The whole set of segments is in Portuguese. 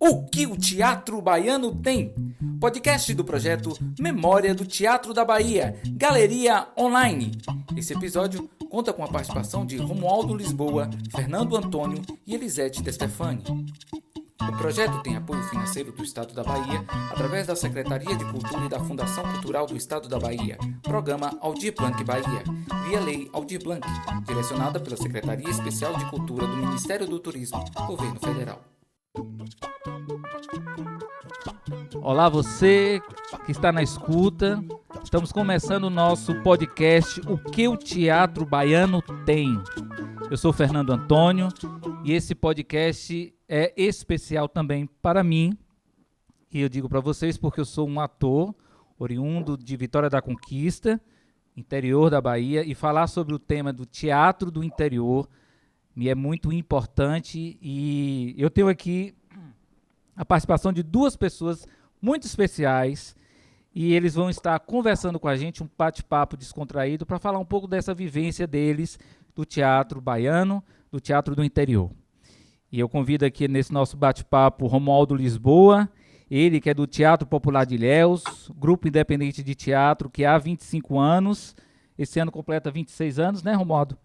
O que o Teatro Baiano tem? Podcast do projeto Memória do Teatro da Bahia, Galeria Online. Esse episódio conta com a participação de Romualdo Lisboa, Fernando Antônio e Elisete De Stefani. O projeto tem apoio financeiro do Estado da Bahia, através da Secretaria de Cultura e da Fundação Cultural do Estado da Bahia, Programa Aldir Blanc Bahia, via Lei Aldir Blanc, direcionada pela Secretaria Especial de Cultura do Ministério do Turismo, Governo Federal. Olá, você que está na escuta. Estamos começando o nosso podcast O que o Teatro Baiano tem. Eu sou Fernando Antônio e esse podcast é especial também para mim. E eu digo para vocês porque eu sou um ator oriundo de Vitória da Conquista, interior da Bahia, e falar sobre o tema do teatro do interior me é muito importante. E eu tenho aqui a participação de duas pessoas muito especiais e eles vão estar conversando com a gente, um bate-papo descontraído para falar um pouco dessa vivência deles do teatro baiano, do teatro do interior. E eu convido aqui nesse nosso bate-papo Romualdo Lisboa, ele que é do Teatro Popular de Ilhéus, grupo independente de teatro que há 25 anos, esse ano completa 26 anos, né, Romualdo?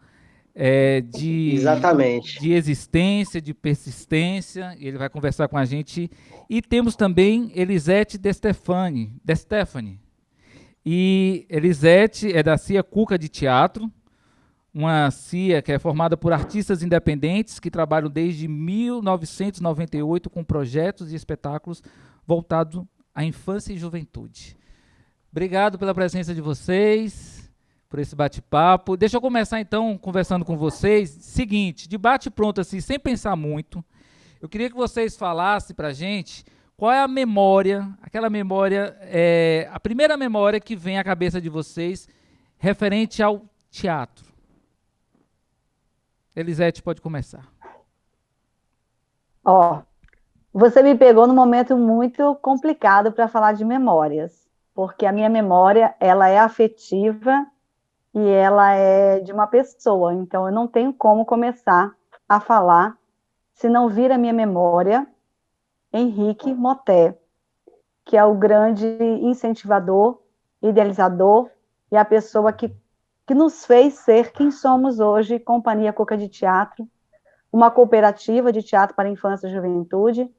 Exatamente. De existência, de persistência, ele vai conversar com a gente. E temos também Elisete De Stefani. E Elisete é da CIA Cuca de Teatro, uma CIA que é formada por artistas independentes que trabalham desde 1998 com projetos e espetáculos voltados à infância e juventude. Obrigado pela presença de vocês, por esse bate-papo. Deixa eu começar, então, conversando com vocês. Seguinte, de bate-pronto, assim, sem pensar muito, eu queria que vocês falassem pra gente qual é a memória, aquela memória, a primeira memória que vem à cabeça de vocês referente ao teatro. Elisete, pode começar. Você me pegou num momento muito complicado para falar de memórias, porque a minha memória, ela é afetiva e ela é de uma pessoa, então eu não tenho como começar a falar se não vir a minha memória Henrique Moté, que é o grande incentivador, idealizador e a pessoa que nos fez ser quem somos hoje, Companhia Cuca de Teatro, uma cooperativa de teatro para a infância e juventude,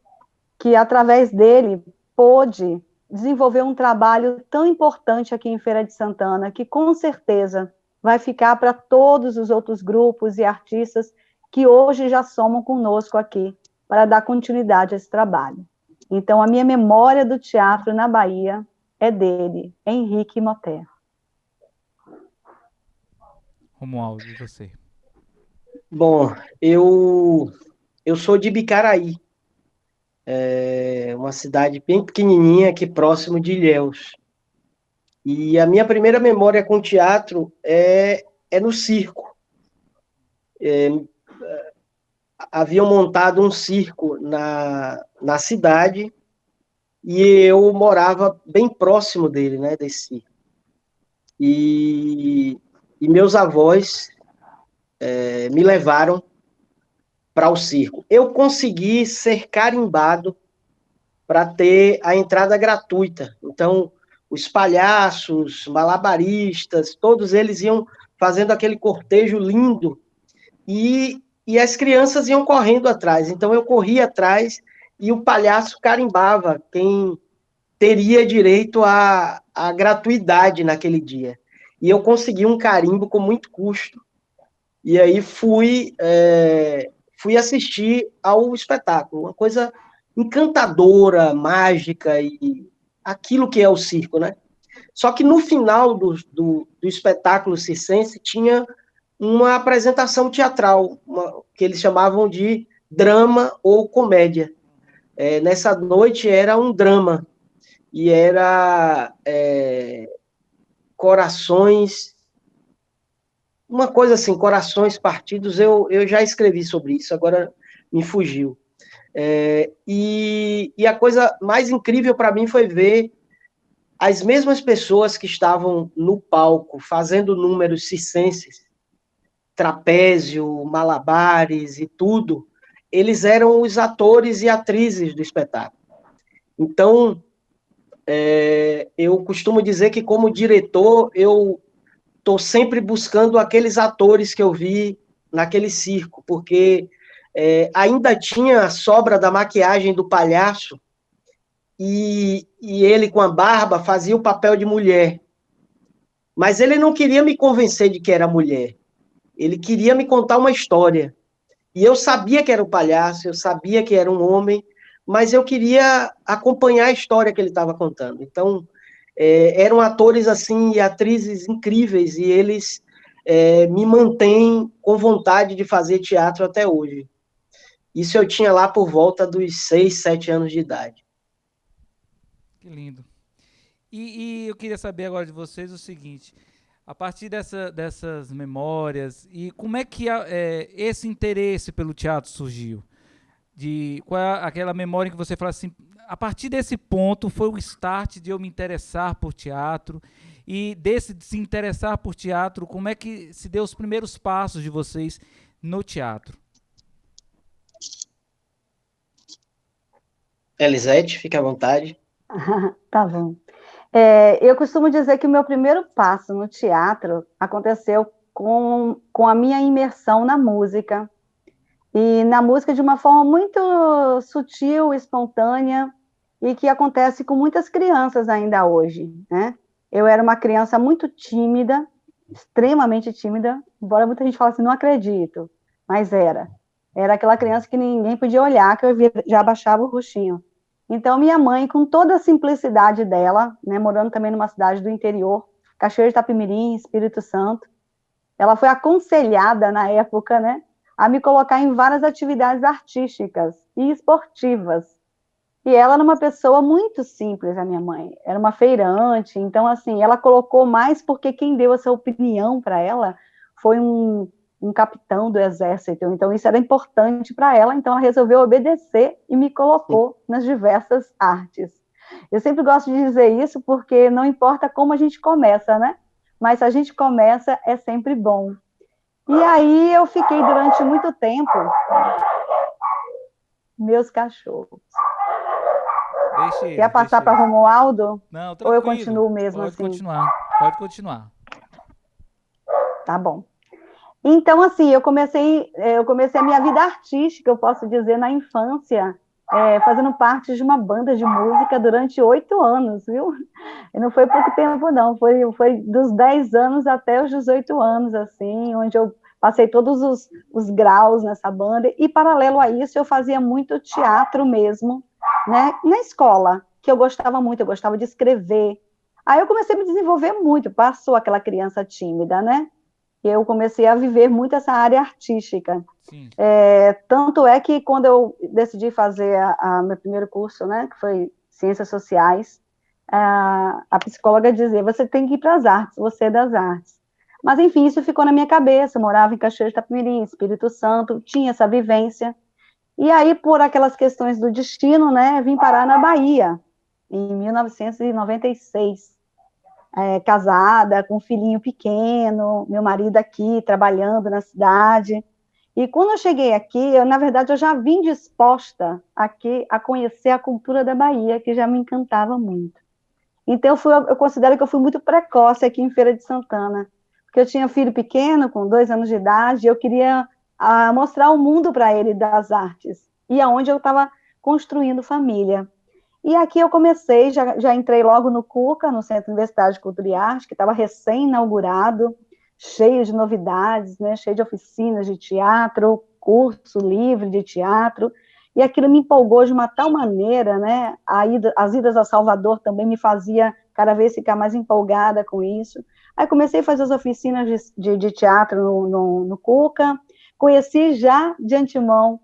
que através dele pôde desenvolver um trabalho tão importante aqui em Feira de Santana, que com certeza vai ficar para todos os outros grupos e artistas que hoje já somam conosco aqui, para dar continuidade a esse trabalho. Então, a minha memória do teatro na Bahia é dele, Henrique Moté. Romualdo, e você? Bom, eu sou de Bicaraí, uma cidade bem pequenininha aqui próximo de Ilhéus. E a minha primeira memória com teatro é no circo. Haviam montado um circo na cidade e eu morava bem próximo dele, né, desse circo. E meus avós me levaram para o circo. Eu consegui ser carimbado para ter a entrada gratuita. Então, os palhaços, malabaristas, todos eles iam fazendo aquele cortejo lindo e as crianças iam correndo atrás. Então, eu corria atrás e o palhaço carimbava quem teria direito à gratuidade naquele dia. E eu consegui um carimbo com muito custo. E aí fui assistir ao espetáculo, uma coisa encantadora, mágica, e aquilo que é o circo, né? Só que no final do espetáculo circense tinha uma apresentação teatral, que eles chamavam de drama ou comédia. Nessa noite era um drama, e era Corações, uma coisa assim, Corações Partidos, eu já escrevi sobre isso, agora me fugiu. E a coisa mais incrível para mim foi ver as mesmas pessoas que estavam no palco fazendo números circenses, trapézio, malabares e tudo, eles eram os atores e atrizes do espetáculo. Então, eu costumo dizer que, como diretor, eu estou sempre buscando aqueles atores que eu vi naquele circo, porque ainda tinha a sobra da maquiagem do palhaço, e ele, com a barba, fazia o papel de mulher. Mas ele não queria me convencer de que era mulher. Ele queria me contar uma história. E eu sabia que era um palhaço, eu sabia que era um homem, mas eu queria acompanhar a história que ele estava contando. Então, eram atores assim e atrizes incríveis, e eles me mantêm com vontade de fazer teatro até hoje. Isso eu tinha lá por volta dos 6, 7 anos de idade. Que lindo. E eu queria saber agora de vocês o seguinte, a partir dessas memórias, e como é que esse interesse pelo teatro surgiu? Qual é aquela memória que você fala assim, a partir desse ponto foi o start de eu me interessar por teatro, e desse de se interessar por teatro, como é que se deu os primeiros passos de vocês no teatro? Elisete, fique à vontade. Tá bom. Eu costumo dizer que o meu primeiro passo no teatro aconteceu com a minha imersão na música, e na música de uma forma muito sutil, espontânea, e que acontece com muitas crianças ainda hoje, né? Eu era uma criança muito tímida, extremamente tímida, embora muita gente fale assim, não acredito, mas era. Era aquela criança que ninguém podia olhar, que já abaixava o roxinho. Então, minha mãe, com toda a simplicidade dela, né, morando também numa cidade do interior, Cachoeira de Itapemirim, Espírito Santo, ela foi aconselhada na época, né, a me colocar em várias atividades artísticas e esportivas. E ela era uma pessoa muito simples, a minha mãe. Era uma feirante, então, assim, ela colocou mais porque quem deu essa opinião para ela foi um capitão do exército. Então, isso era importante para ela, então ela resolveu obedecer e me colocou nas diversas artes. Eu sempre gosto de dizer isso porque não importa como a gente começa, né? Mas se a gente começa, é sempre bom. E aí eu fiquei durante muito tempo, meus cachorros. Quer passar para Romualdo? Não, tranquilo. Ou eu continuo mesmo Pode assim? Pode continuar. Tá bom. Então, assim, eu comecei a minha vida artística, eu posso dizer, na infância, fazendo parte de uma banda de música durante 8 anos, viu? E não foi pouco tempo, não, foi dos 10 anos até os 18 anos, assim, onde eu passei todos os graus nessa banda, e paralelo a isso, eu fazia muito teatro mesmo, né, na escola, que eu gostava muito, eu gostava de escrever. Aí eu comecei a me desenvolver muito, passou aquela criança tímida, né? E eu comecei a viver muito essa área artística. Sim. Tanto é que quando eu decidi fazer meu primeiro curso, né, que foi Ciências Sociais, a psicóloga dizia, você tem que ir para as artes, você é das artes. Mas, enfim, isso ficou na minha cabeça, eu morava em Cachoeira de Itapemirim, Espírito Santo, tinha essa vivência. E aí, por aquelas questões do destino, né, vim parar na Bahia, em 1996. Casada, com um filhinho pequeno, meu marido aqui, trabalhando na cidade. E quando eu cheguei aqui, na verdade, eu já vim disposta aqui a conhecer a cultura da Bahia, que já me encantava muito. Então, eu considero que eu fui muito precoce aqui em Feira de Santana, porque eu tinha filho pequeno, com 2 anos de idade, e eu queria mostrar o mundo para ele das artes, e aonde eu estava construindo família. E aqui eu comecei, já entrei logo no CUCA, no Centro Universitário de Cultura e Arte, que estava recém-inaugurado, cheio de novidades, né, cheio de oficinas de teatro, curso livre de teatro, e aquilo me empolgou de uma tal maneira, né, as idas a Salvador também me fazia cada vez ficar mais empolgada com isso. Aí comecei a fazer as oficinas de teatro no CUCA, conheci já de antemão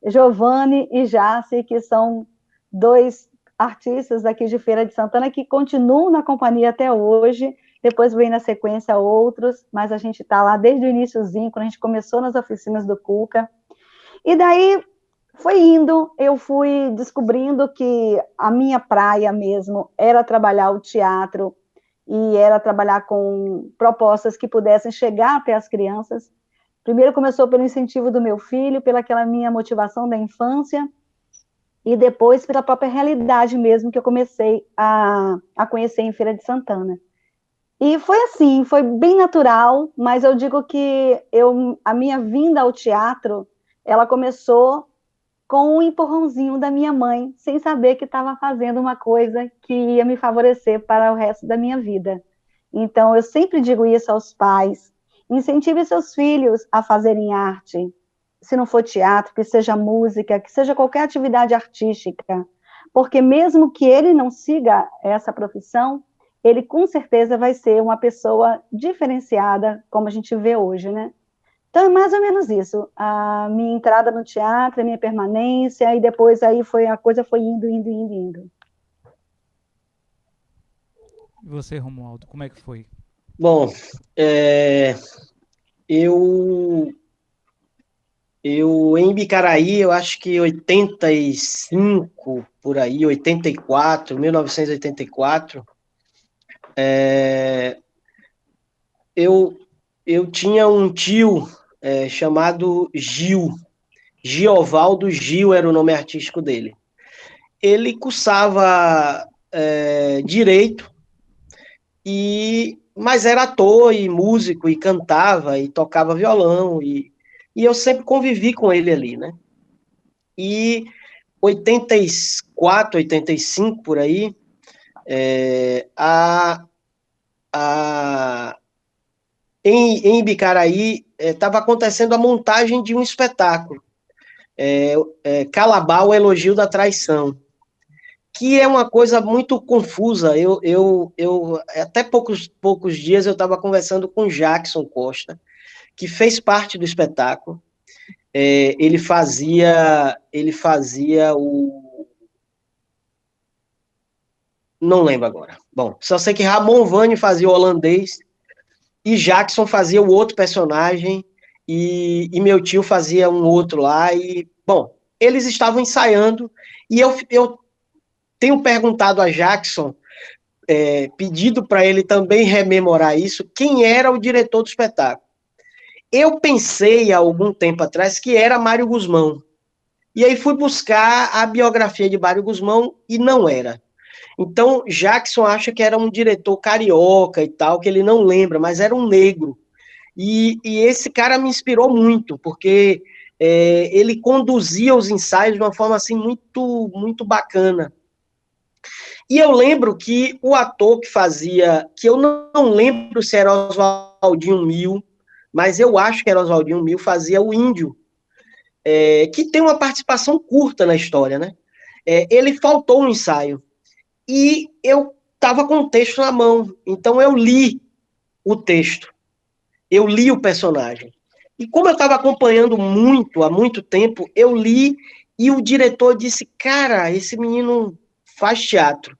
Giovanni e Jace, que são 2 artistas aqui de Feira de Santana que continuam na companhia até hoje, depois vem na sequência outros, mas a gente está lá desde o iniciozinho, quando a gente começou nas oficinas do CUCA, e daí foi indo, eu fui descobrindo que a minha praia mesmo era trabalhar o teatro, e era trabalhar com propostas que pudessem chegar até as crianças, Primeiro começou pelo incentivo do meu filho, pelaquela minha motivação da infância, e depois pela própria realidade mesmo que eu comecei a conhecer em Feira de Santana. E foi assim, foi bem natural, mas eu digo que a minha vinda ao teatro, ela começou com um empurrãozinho da minha mãe, sem saber que estava fazendo uma coisa que ia me favorecer para o resto da minha vida. Então, eu sempre digo isso aos pais: incentive seus filhos a fazerem arte, se não for teatro, que seja música, que seja qualquer atividade artística, porque mesmo que ele não siga essa profissão, ele com certeza vai ser uma pessoa diferenciada, como a gente vê hoje, né? Então, é mais ou menos isso. A minha entrada no teatro, a minha permanência, e depois aí a coisa foi indo, indo, indo, indo. E você, Romualdo, como é que foi? Bom, eu em Bicaraí, eu acho que 85, por aí, 84, 1984, eu tinha um tio chamado Gil. Giovaldo Gil era o nome artístico dele. Ele cursava direito, mas era ator e músico, e cantava, e tocava violão, e eu sempre convivi com ele ali, né? E 84, 85, por aí, em Bicaraí estava acontecendo a montagem de um espetáculo, Calabá, o Elogio da Traição, que é uma coisa muito confusa. Até poucos dias eu estava conversando com Jackson Costa, que fez parte do espetáculo. Ele fazia o... Não lembro agora. Bom, só sei que Ramon Vane fazia o holandês, e Jackson fazia o outro personagem, e meu tio fazia um outro lá, e, bom, eles estavam ensaiando, e eu tenho perguntado a Jackson, pedido para ele também rememorar isso, quem era o diretor do espetáculo. Eu pensei há algum tempo atrás que era Mário Guzmão, e aí fui buscar a biografia de Mário Guzmão e não era. Então, Jackson acha que era um diretor carioca e tal, que ele não lembra, mas era um negro. E esse cara me inspirou muito, porque ele conduzia os ensaios de uma forma assim muito, muito bacana. E eu lembro que o ator que fazia, que eu não lembro se era Oswaldinho Mil, mas eu acho que era Oswaldinho Mil, fazia o Índio, que tem uma participação curta na história, né? Ele faltou no ensaio. E eu estava com o texto na mão, então eu li o texto, eu li o personagem. E como eu estava acompanhando há muito tempo, eu li e o diretor disse, cara, esse menino faz teatro.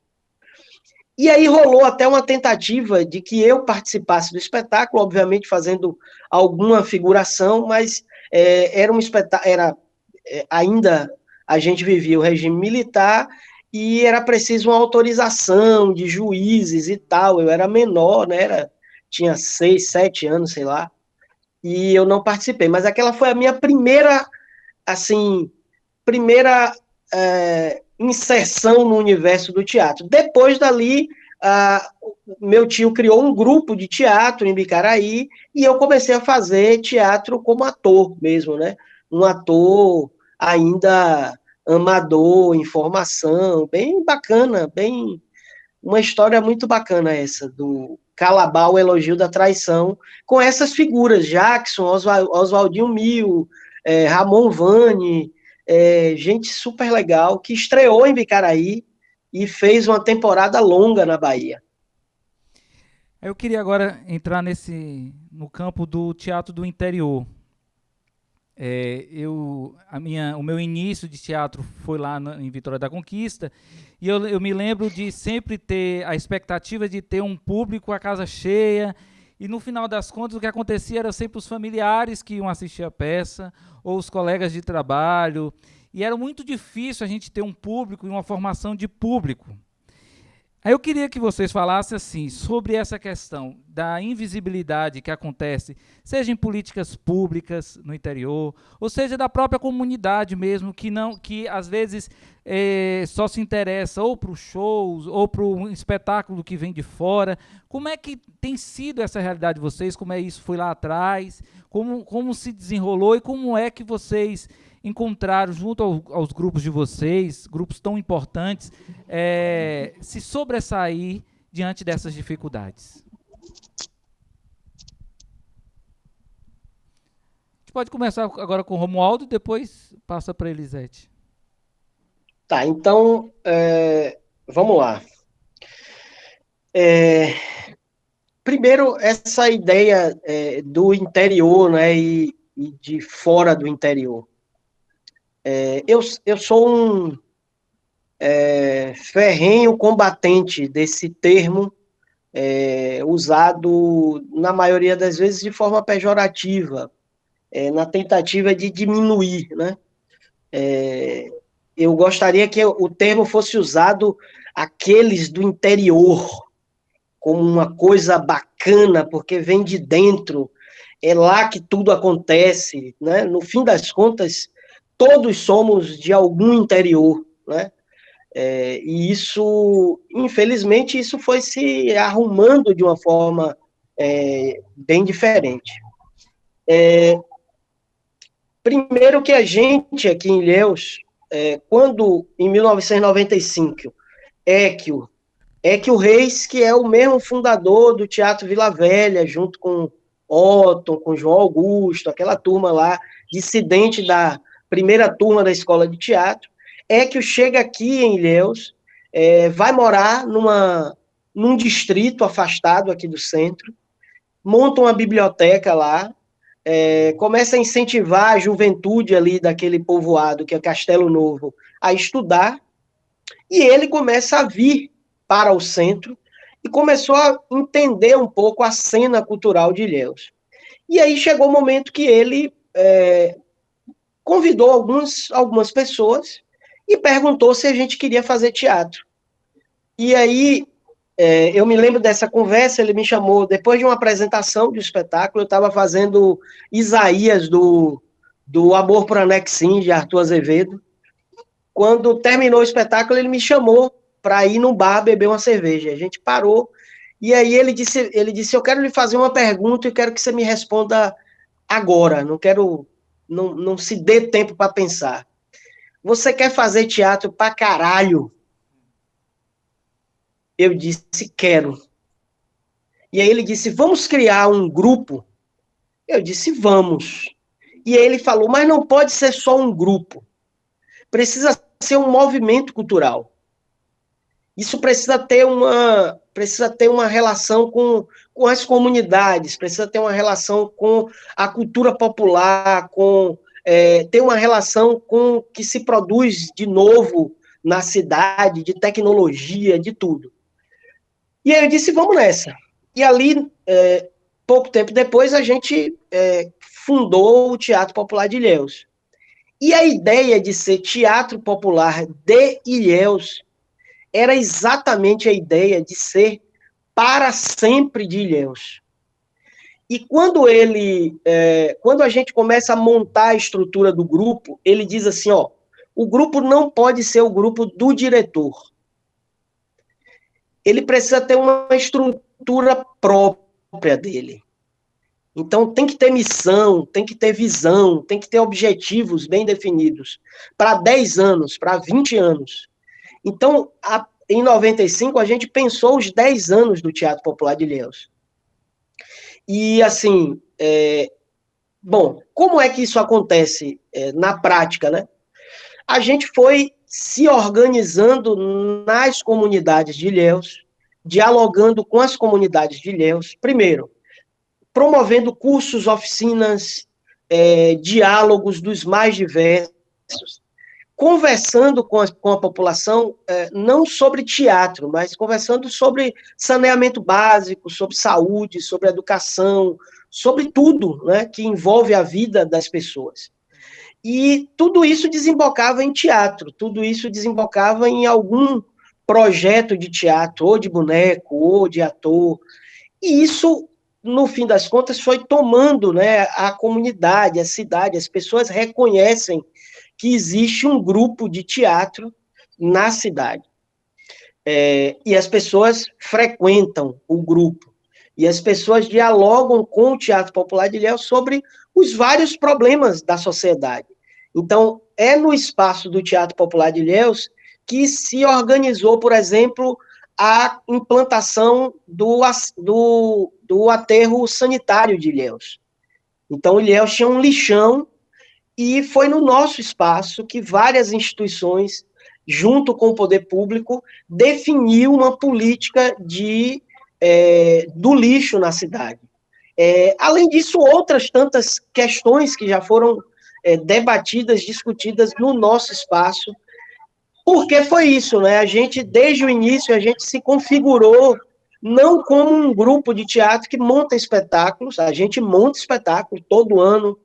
E aí rolou até uma tentativa de que eu participasse do espetáculo, obviamente fazendo alguma figuração, mas era um espetáculo, ainda a gente vivia o regime militar e era preciso uma autorização de juízes e tal. Eu era menor, né? Tinha 6, 7 anos, sei lá, e eu não participei. Mas aquela foi a minha primeira, assim, primeira inserção no universo do teatro. Depois dali, meu tio criou um grupo de teatro em Bicaraí e eu comecei a fazer teatro como ator mesmo, né? Um ator ainda amador, em formação, bem bacana, uma história muito bacana essa, do Calabá, o Elogio da Traição, com essas figuras, Jackson, Oswaldinho Mil, Ramon Vane, gente super legal, que estreou em Bicaraí e fez uma temporada longa na Bahia. Eu queria agora entrar no campo do teatro do interior. O meu início de teatro foi lá em Vitória da Conquista, e eu me lembro de sempre ter a expectativa de ter um público, a casa cheia, e no final das contas o que acontecia era sempre os familiares que iam assistir a peça, ou os colegas de trabalho, e era muito difícil a gente ter um público e uma formação de público. Aí eu queria que vocês falassem assim sobre essa questão da invisibilidade que acontece, seja em políticas públicas no interior, ou seja da própria comunidade mesmo, que às vezes só se interessa ou para os shows ou para um espetáculo que vem de fora. Como é que tem sido essa realidade de vocês? Como é isso foi lá atrás? Como se desenrolou e como é que vocês encontraram junto aos grupos de vocês, grupos tão importantes, se sobressair diante dessas dificuldades? A gente pode começar agora com o Romualdo, depois passa para a Elisete. Tá, então, vamos lá. Primeiro, essa ideia do interior, né, e de fora do interior. Eu sou um ferrenho combatente desse termo, usado, na maioria das vezes, de forma pejorativa, na tentativa de diminuir, né? Eu gostaria que o termo fosse usado aqueles do interior, como uma coisa bacana, porque vem de dentro, é lá que tudo acontece, né? No fim das contas, todos somos de algum interior, né? E isso, infelizmente, isso foi se arrumando de uma forma bem diferente. Primeiro que a gente aqui em Ilhéus, quando em 1995, Équio Reis, que é o mesmo fundador do Teatro Vila Velha, junto com Otton, com João Augusto, aquela turma lá, dissidente da primeira turma da escola de teatro, Équio chega aqui em Ilhéus, vai morar num distrito afastado aqui do centro, monta uma biblioteca lá, começa a incentivar a juventude ali daquele povoado, que é Castelo Novo, a estudar, e ele começa a vir para o centro e começou a entender um pouco a cena cultural de Ilhéus. E aí chegou o momento que ele convidou algumas pessoas e perguntou se a gente queria fazer teatro. E aí eu me lembro dessa conversa, ele me chamou, depois de uma apresentação de um espetáculo, eu estava fazendo Isaías do Amor por Anexim, de Arthur Azevedo. Quando terminou o espetáculo, ele me chamou para ir no bar beber uma cerveja. A gente parou, e aí ele disse, eu quero lhe fazer uma pergunta e quero que você me responda agora, não se dê tempo para pensar. Você quer fazer teatro pra caralho? Eu disse, quero. E aí ele disse, vamos criar um grupo? Eu disse, vamos. E aí ele falou, mas não pode ser só um grupo. Precisa ser um movimento cultural. Isso precisa ter uma relação com as comunidades, precisa ter uma relação com a cultura popular, ter uma relação com o que se produz de novo na cidade, de tecnologia, de tudo. E aí eu disse, vamos nessa. E ali, pouco tempo depois, a gente fundou o Teatro Popular de Ilhéus. E a ideia de ser Teatro Popular de Ilhéus era exatamente a ideia de ser para sempre de Ilhéus. E quando a gente começa a montar a estrutura do grupo, ele diz assim, o grupo não pode ser o grupo do diretor. Ele precisa ter uma estrutura própria dele. Então, tem que ter missão, tem que ter visão, tem que ter objetivos bem definidos para 10 anos, para 20 anos. Então, em 95, a gente pensou os 10 anos do Teatro Popular de Ilhéus. E, assim, como é que isso acontece na prática, né? A gente foi se organizando nas comunidades de Ilhéus, dialogando com as comunidades de Ilhéus, primeiro, promovendo cursos, oficinas, diálogos dos mais diversos, conversando com a população, não sobre teatro, mas conversando sobre saneamento básico, sobre saúde, sobre educação, sobre tudo, né, que envolve a vida das pessoas. E tudo isso desembocava em teatro, tudo isso desembocava em algum projeto de teatro, ou de boneco, ou de ator. E isso, no fim das contas, foi tomando, né, a comunidade, a cidade, as pessoas reconhecem que existe um grupo de teatro na cidade. E as pessoas frequentam o grupo. E as pessoas dialogam com o Teatro Popular de Ilhéus sobre os vários problemas da sociedade. Então, é no espaço do Teatro Popular de Ilhéus que se organizou, por exemplo, a implantação do aterro sanitário de Ilhéus. Então, Ilhéus tinha um lixão e foi no nosso espaço que várias instituições, junto com o poder público, definiu uma política do lixo na cidade. Além disso, outras tantas questões que já foram debatidas, discutidas no nosso espaço, porque foi isso, né? A gente, desde o início, a gente se configurou não como um grupo de teatro que monta espetáculos, a gente monta espetáculo todo ano,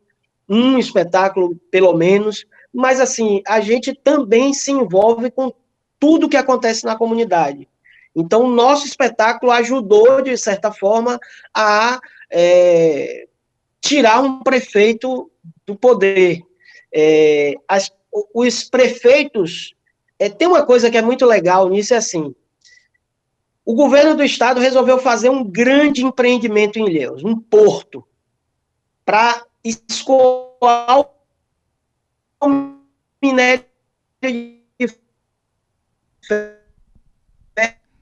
um espetáculo, pelo menos, mas, assim, a gente também se envolve com tudo que acontece na comunidade. Então, o nosso espetáculo ajudou, de certa forma, a tirar um prefeito do poder. Os prefeitos... tem uma coisa que é muito legal nisso, é assim, o governo do estado resolveu fazer um grande empreendimento em Ilhéus, um porto, para escoar o minério de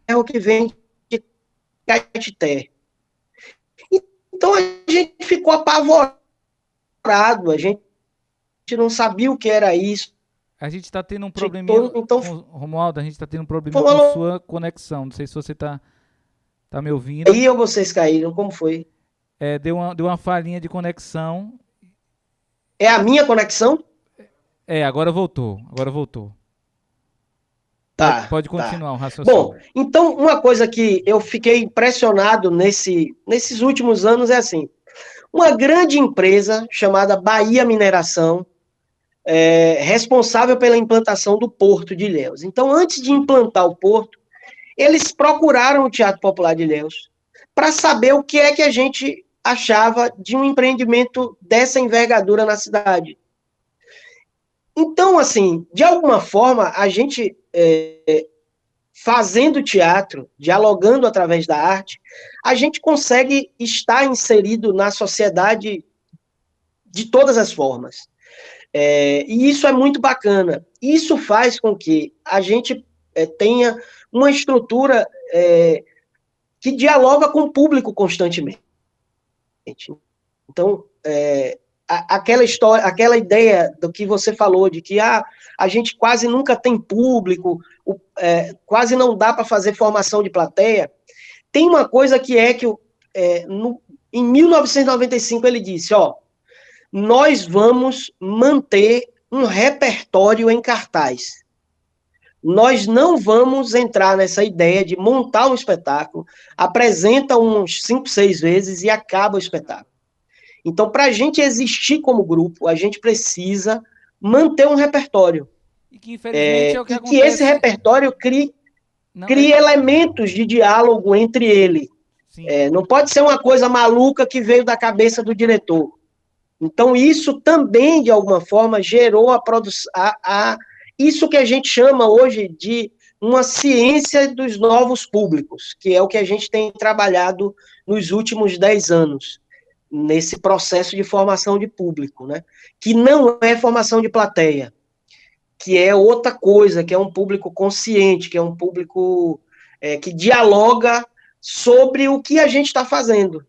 ferro que vem de Caetité. Então a gente ficou apavorado, a gente não sabia o que era isso. A gente está tendo um probleminha, então, Romualdo, a gente está tendo um probleminha com sua conexão. Não sei se você está me ouvindo. Aí ou vocês caíram, como foi? Deu uma falhinha de conexão. É a minha conexão? Agora voltou. Agora voltou. Pode continuar o raciocínio. Bom, então, uma coisa que eu fiquei impressionado nesses últimos anos é assim, uma grande empresa chamada Bahia Mineração, responsável pela implantação do Porto de Ilhéus. Então, antes de implantar o Porto, eles procuraram o Teatro Popular de Ilhéus para saber o que é que a gente achava de um empreendimento dessa envergadura na cidade. Então, assim, de alguma forma, a gente, fazendo teatro, dialogando através da arte, a gente consegue estar inserido na sociedade de todas as formas. E isso é muito bacana. Isso faz com que a gente tenha uma estrutura que dialoga com o público constantemente. Então, aquela história, aquela ideia do que você falou, de que a gente quase nunca tem público, quase não dá para fazer formação de plateia, tem uma coisa que em 1995 ele disse, nós vamos manter um repertório em cartaz. Nós não vamos entrar nessa ideia de montar um espetáculo, apresenta uns 5, 6 vezes e acaba o espetáculo. Então, para a gente existir como grupo, a gente precisa manter um repertório. E que, infelizmente, é o que acontece... que esse repertório crie elementos de diálogo entre ele. Não pode ser uma coisa maluca que veio da cabeça do diretor. Então, isso também, de alguma forma, gerou a produção... isso que a gente chama hoje de uma ciência dos novos públicos, que é o que a gente tem trabalhado nos últimos 10 anos, nesse processo de formação de público, né? Que não é formação de plateia, que é outra coisa, que é um público consciente, que é um público que dialoga sobre o que a gente está fazendo.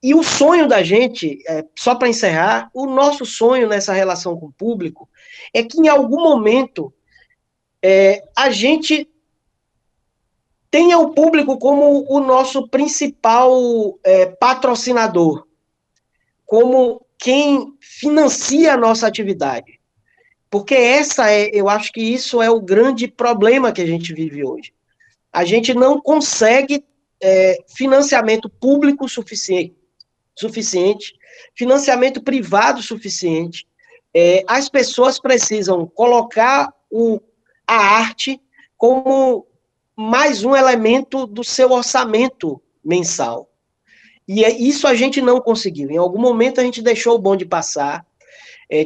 E o sonho da gente, só para encerrar, o nosso sonho nessa relação com o público é que em algum momento a gente tenha o público como o nosso principal patrocinador, como quem financia a nossa atividade. Porque eu acho que isso é o grande problema que a gente vive hoje. A gente não consegue financiamento público suficiente, financiamento privado suficiente. As pessoas precisam colocar a arte como mais um elemento do seu orçamento mensal. E isso a gente não conseguiu. Em algum momento a gente deixou o bonde passar,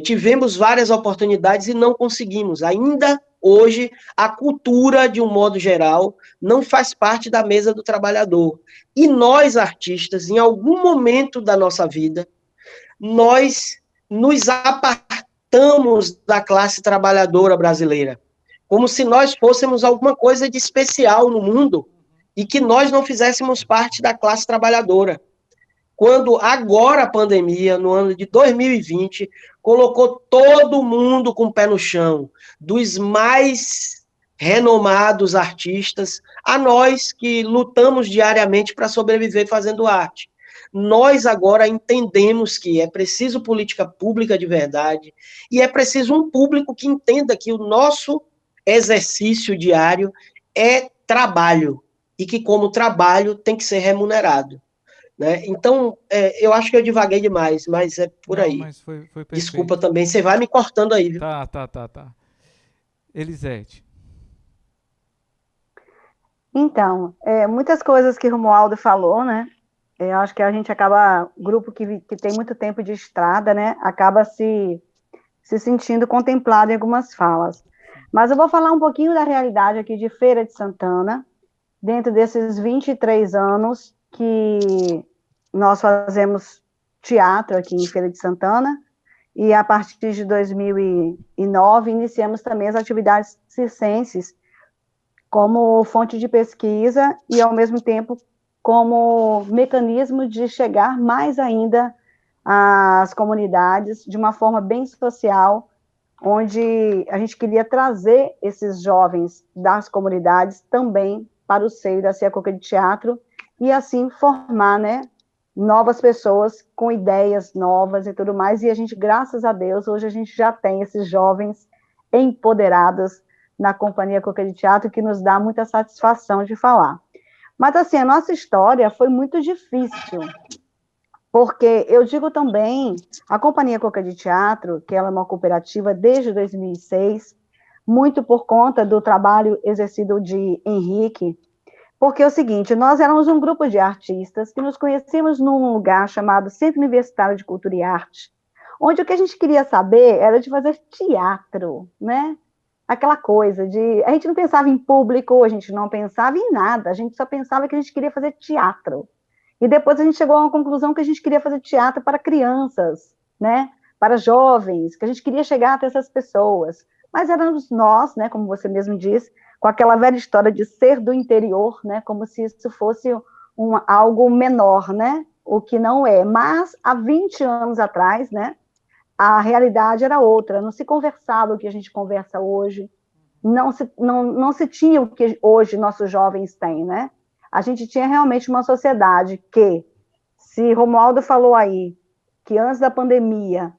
tivemos várias oportunidades e não conseguimos. Ainda hoje, a cultura, de um modo geral, não faz parte da mesa do trabalhador. E nós, artistas, em algum momento da nossa vida, nós nos apartamos da classe trabalhadora brasileira, como se nós fôssemos alguma coisa de especial no mundo e que nós não fizéssemos parte da classe trabalhadora. Quando agora a pandemia, no ano de 2020, colocou todo mundo com o pé no chão, dos mais renomados artistas, a nós que lutamos diariamente para sobreviver fazendo arte. Nós agora entendemos que é preciso política pública de verdade e é preciso um público que entenda que o nosso exercício diário é trabalho e que, como trabalho, tem que ser remunerado. Né? Então, eu acho que eu divaguei demais, mas é por Não, aí. mas foi perfeito. Desculpa também, você vai me cortando aí, viu? Tá. Elisete. Então, muitas coisas que o Romualdo falou, né? Eu acho que a gente acaba, grupo que tem muito tempo de estrada, né? Acaba se sentindo contemplado em algumas falas. Mas eu vou falar um pouquinho da realidade aqui de Feira de Santana, dentro desses 23 anos que nós fazemos teatro aqui em Feira de Santana, e a partir de 2009 iniciamos também as atividades circenses como fonte de pesquisa e, ao mesmo tempo, como mecanismo de chegar mais ainda às comunidades de uma forma bem social, onde a gente queria trazer esses jovens das comunidades também para o seio da Ciacoca de Teatro e assim formar, né, novas pessoas com ideias novas e tudo mais, e a gente, graças a Deus, hoje a gente já tem esses jovens empoderados na Companhia Coca de Teatro, que nos dá muita satisfação de falar. Mas, assim, a nossa história foi muito difícil, porque eu digo também, a Companhia Coca de Teatro, que ela é uma cooperativa desde 2006, muito por conta do trabalho exercido de Henrique, porque é o seguinte, nós éramos um grupo de artistas que nos conhecíamos num lugar chamado Centro Universitário de Cultura e Arte, onde o que a gente queria saber era de fazer teatro, né? Aquela coisa de... A gente não pensava em público, a gente não pensava em nada, a gente só pensava que a gente queria fazer teatro. E depois a gente chegou a uma conclusão que a gente queria fazer teatro para crianças, né? Para jovens, que a gente queria chegar até essas pessoas. Mas éramos nós, né, como você mesmo disse, com aquela velha história de ser do interior, né, como se isso fosse algo menor, né, o que não é. Mas, há 20 anos atrás, né, a realidade era outra, não se conversava o que a gente conversa hoje, não se tinha o que hoje nossos jovens têm, né? A gente tinha realmente uma sociedade que, se Romualdo falou aí, que antes da pandemia,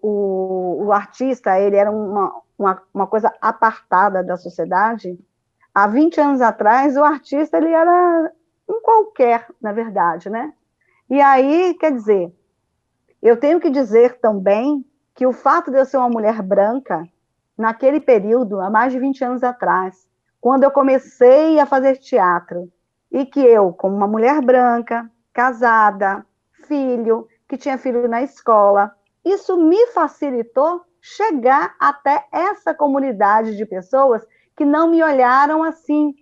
o artista, ele era uma coisa apartada da sociedade, há 20 anos atrás, o artista, ele era um qualquer, na verdade, né? E aí, quer dizer, eu tenho que dizer também que o fato de eu ser uma mulher branca, naquele período, há mais de 20 anos atrás, quando eu comecei a fazer teatro, e que eu, como uma mulher branca, casada, que tinha filho na escola, isso me facilitou chegar até essa comunidade de pessoas que não me olharam assim,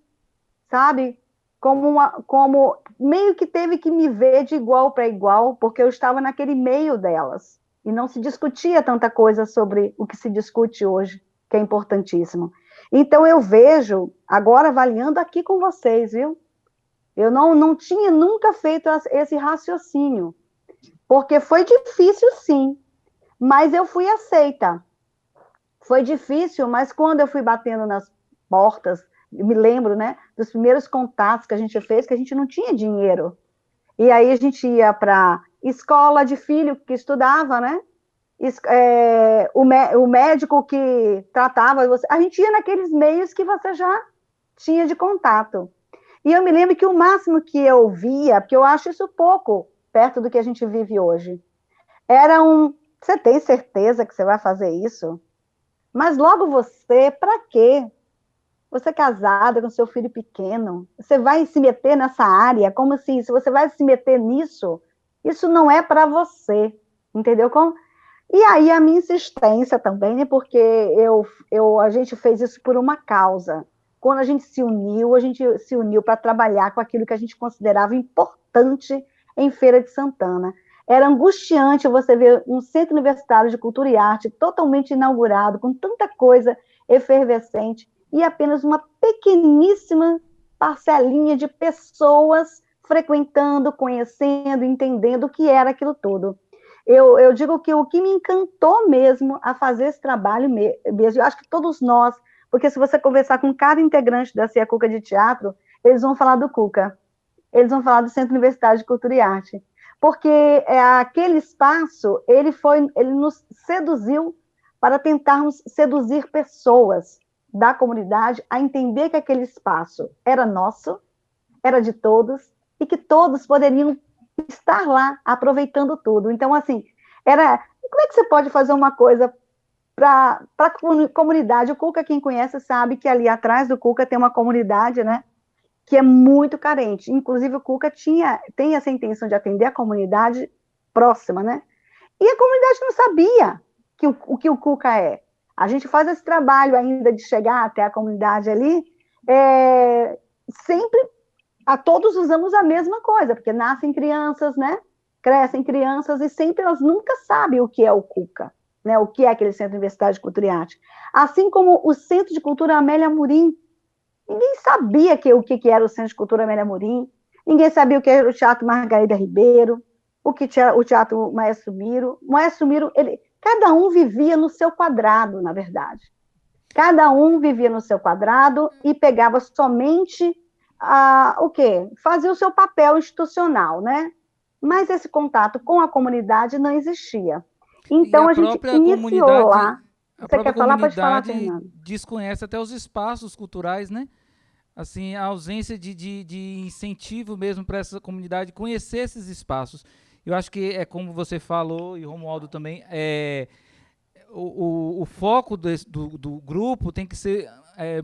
sabe? Como meio que teve que me ver de igual para igual, porque eu estava naquele meio delas. E não se discutia tanta coisa sobre o que se discute hoje, que é importantíssimo. Então, eu vejo, agora avaliando aqui com vocês, viu? Eu não tinha nunca feito esse raciocínio, porque foi difícil, sim, mas eu fui aceita. Foi difícil, mas quando eu fui batendo nas portas, eu me lembro, né, dos primeiros contatos que a gente fez, que a gente não tinha dinheiro. E aí a gente ia para escola de filho que estudava, né? O médico que tratava você. A gente ia naqueles meios que você já tinha de contato. E eu me lembro que o máximo que eu via, porque eu acho isso pouco perto do que a gente vive hoje, era você tem certeza que você vai fazer isso? Mas logo você, para quê? Você é casada com seu filho pequeno, você vai se meter nessa área, como assim, se você vai se meter nisso, isso não é para você, entendeu? E aí a minha insistência também, né, porque a gente fez isso por uma causa. Quando a gente se uniu para trabalhar com aquilo que a gente considerava importante em Feira de Santana. Era angustiante você ver um centro universitário de cultura e arte totalmente inaugurado, com tanta coisa efervescente, e apenas uma pequeníssima parcelinha de pessoas frequentando, conhecendo, entendendo o que era aquilo tudo. Eu digo que o que me encantou mesmo a fazer esse trabalho mesmo, eu acho que todos nós, porque se você conversar com cada integrante da CIA Cuca de Teatro, eles vão falar do Cuca, eles vão falar do Centro Universitário de Cultura e Arte, porque aquele espaço, ele nos seduziu para tentarmos seduzir pessoas da comunidade a entender que aquele espaço era nosso, era de todos, e que todos poderiam estar lá aproveitando tudo. Então, assim, como é que você pode fazer uma coisa para a comunidade? O Cuca, quem conhece, sabe que ali atrás do Cuca tem uma comunidade, né, que é muito carente. Inclusive, o Cuca tem essa intenção de atender a comunidade próxima, né? E a comunidade não sabia o que o Cuca é. A gente faz esse trabalho ainda de chegar até a comunidade ali, sempre todos usamos a mesma coisa, porque nascem crianças, né? Crescem crianças e sempre elas nunca sabem o que é o Cuca, né? O que é aquele Centro Universitário de Cultura e Arte. Assim como o Centro de Cultura Amélia Amorim. Ninguém sabia o que era o Centro de Cultura Amélia Amorim, ninguém sabia o que era o Teatro Margarida Ribeiro, o que era o Teatro Maestro Miro. O Maestro Miro, cada um vivia no seu quadrado, na verdade. Cada um vivia no seu quadrado e pegava somente o quê? Fazia o seu papel institucional, né? Mas esse contato com a comunidade não existia. E Então, a a gente própria iniciou comunidade, lá. a Você própria quer falar? Pode falar, comunidade Fernando. desconhece até os espaços culturais, né? Assim, a ausência de incentivo mesmo para essa comunidade conhecer esses espaços. Eu acho que é como você falou, e o Romualdo também, o foco do grupo tem que ser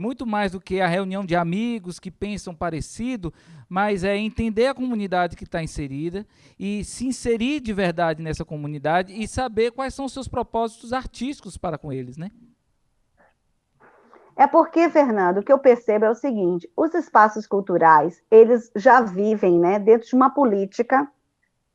muito mais do que a reunião de amigos que pensam parecido, mas é entender a comunidade que está inserida e se inserir de verdade nessa comunidade e saber quais são os seus propósitos artísticos para com eles, né? É porque, Fernando, o que eu percebo é o seguinte: os espaços culturais, eles já vivem, né, dentro de uma política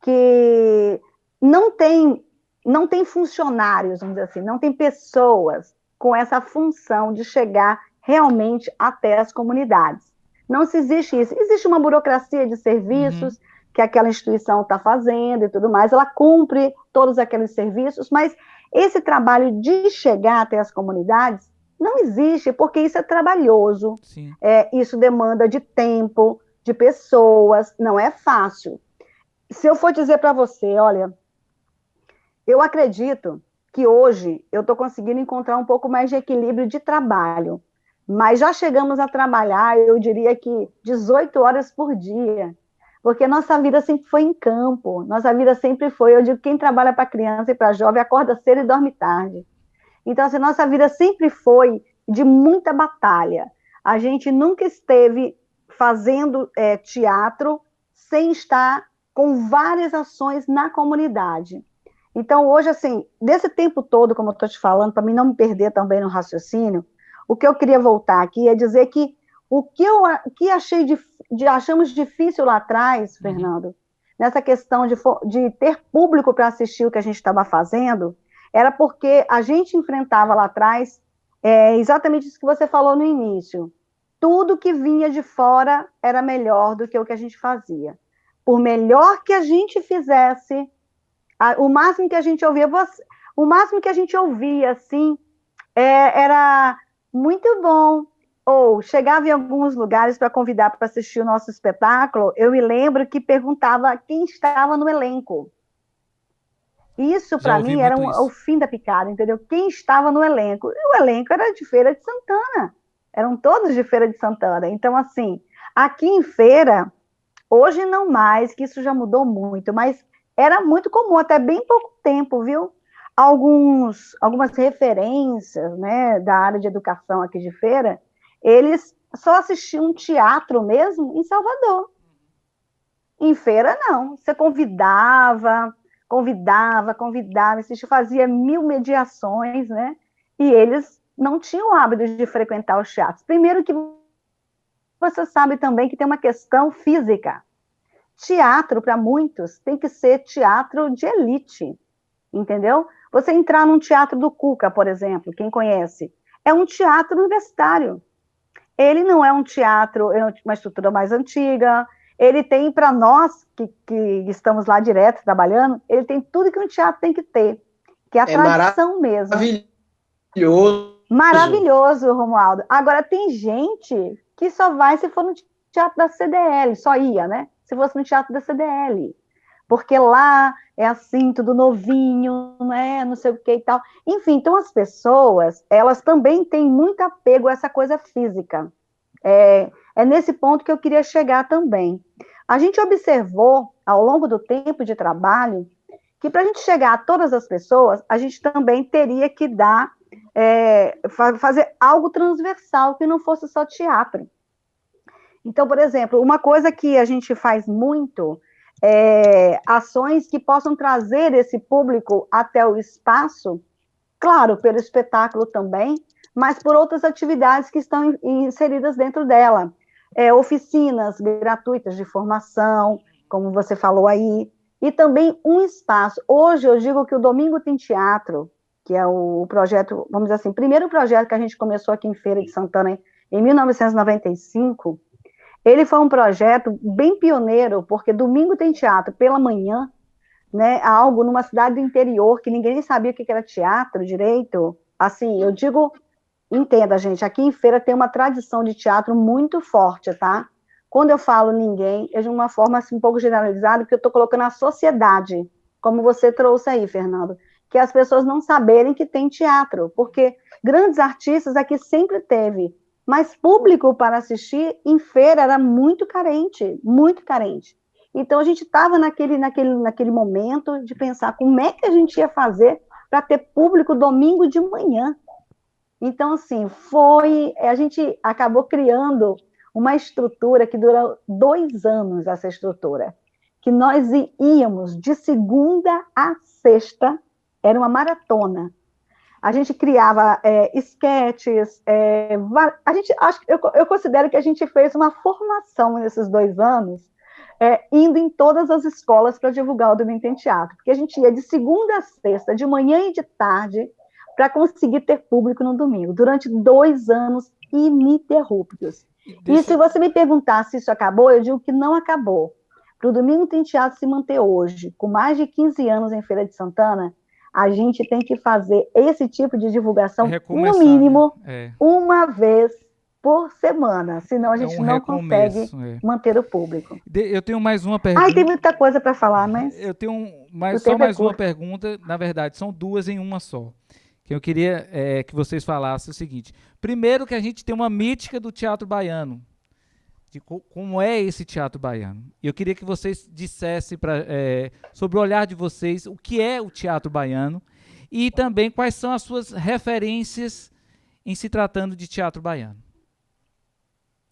que não tem, não tem funcionários, vamos dizer assim, não tem pessoas com essa função de chegar realmente até as comunidades. Não se existe isso. Existe uma burocracia de Uhum. serviços que aquela instituição está fazendo e tudo mais, ela cumpre todos aqueles serviços, mas esse trabalho de chegar até as comunidades não existe, porque isso é trabalhoso, Sim. isso demanda de tempo, de pessoas, não é fácil. Se eu for dizer para você, olha, eu acredito que hoje eu estou conseguindo encontrar um pouco mais de equilíbrio de trabalho, mas já chegamos a trabalhar, eu diria que 18 horas por dia, porque nossa vida sempre foi em campo, nossa vida sempre foi, eu digo, quem trabalha para criança e para jovem acorda cedo e dorme tarde. Então, assim, nossa vida sempre foi de muita batalha. A gente nunca esteve fazendo teatro sem estar com várias ações na comunidade. Então, hoje, assim, desse tempo todo, como eu estou te falando, para mim não me perder também no raciocínio, o que eu queria voltar aqui é dizer que o que achamos difícil lá atrás, Uhum. Fernando, nessa questão de ter público para assistir o que a gente estava fazendo, era porque a gente enfrentava lá atrás exatamente isso que você falou no início. Tudo que vinha de fora era melhor do que o que a gente fazia. Por melhor que a gente fizesse, o máximo que a gente ouvia, o máximo que a gente ouvia, assim, era muito bom. Ou chegava em alguns lugares para convidar para assistir o nosso espetáculo, eu me lembro que perguntava quem estava no elenco. Isso, Já para ouvi mim, era muito o isso. fim da picada, entendeu? Quem estava no elenco? E o elenco era de Feira de Santana. Eram todos de Feira de Santana. Então, assim, aqui em Feira, hoje não mais, que isso já mudou muito, mas era muito comum, até bem pouco tempo, viu? Algumas referências, né, da área de educação aqui de Feira, eles só assistiam teatro mesmo em Salvador. Em Feira, não. Você convidava, fazia 1000 mediações, né? E eles não tinham o hábito de frequentar os teatros. Primeiro que você sabe também que tem uma questão física. Teatro, para muitos, tem que ser teatro de elite, entendeu? Você entrar num teatro do Cuca, por exemplo, quem conhece, é um teatro universitário. Ele não é um teatro, é uma estrutura mais antiga, ele tem, para nós, que estamos lá direto, trabalhando, ele tem tudo que um teatro tem que ter, que é a tradição mesmo. Maravilhoso. Maravilhoso, Romualdo. Agora, tem gente que só vai se for no teatro da CDL, só ia, né? Se fosse no teatro da CDL. Porque lá é assim, tudo novinho, né? Não sei o que e tal. Enfim, então as pessoas, elas também têm muito apego a essa coisa física. É nesse ponto que eu queria chegar também. A gente observou, ao longo do tempo de trabalho, que para a gente chegar a todas as pessoas, a gente também teria que fazer algo transversal, que não fosse só teatro. Então, por exemplo, uma coisa que a gente faz muito é ações que possam trazer esse público até o espaço, claro, pelo espetáculo também, mas por outras atividades que estão inseridas dentro dela. Oficinas gratuitas de formação, como você falou aí, e também um espaço. Hoje eu digo que o Domingo Tem Teatro, que é o projeto, vamos dizer assim, o primeiro projeto que a gente começou aqui em Feira de Santana em 1995, ele foi um projeto bem pioneiro, porque Domingo Tem Teatro pela manhã, né, algo numa cidade do interior, que ninguém sabia o que era teatro direito. Assim, eu digo, entenda, gente, aqui em Feira tem uma tradição de teatro muito forte, tá? Quando eu falo ninguém, é de uma forma assim, um pouco generalizada, porque eu estou colocando a sociedade, como você trouxe aí, Fernando, que as pessoas não saberem que tem teatro, porque grandes artistas aqui sempre teve, mas público para assistir em Feira era muito carente, muito carente. Então, a gente estava naquele momento de pensar como é que a gente ia fazer para ter público domingo de manhã. Então, assim, a gente acabou criando uma estrutura que durou 2 anos, essa estrutura, que nós íamos de segunda a sexta, era uma maratona. A gente criava esquetes, eu considero que a gente fez uma formação nesses 2 anos, indo em todas as escolas para divulgar o Domingo Tem Teatro, porque a gente ia de segunda a sexta, de manhã e de tarde, para conseguir ter público no domingo, durante 2 anos ininterruptos. E se você me perguntar se isso acabou, eu digo que não acabou. Para o Domingo Tem Teatro se manter hoje, com mais de 15 anos em Feira de Santana, a gente tem que fazer esse tipo de divulgação, no mínimo, né? uma vez por semana, senão a gente não consegue manter o público. Eu tenho mais uma pergunta. Tem muita coisa para falar, mas... Eu tenho só mais uma pergunta, na verdade, são 2 em uma só. Que eu queria que vocês falassem o seguinte. Primeiro, que a gente tem uma mítica do teatro baiano, de como é esse teatro baiano. E eu queria que vocês dissessem sobre o olhar de vocês o que é o teatro baiano e também quais são as suas referências em se tratando de teatro baiano.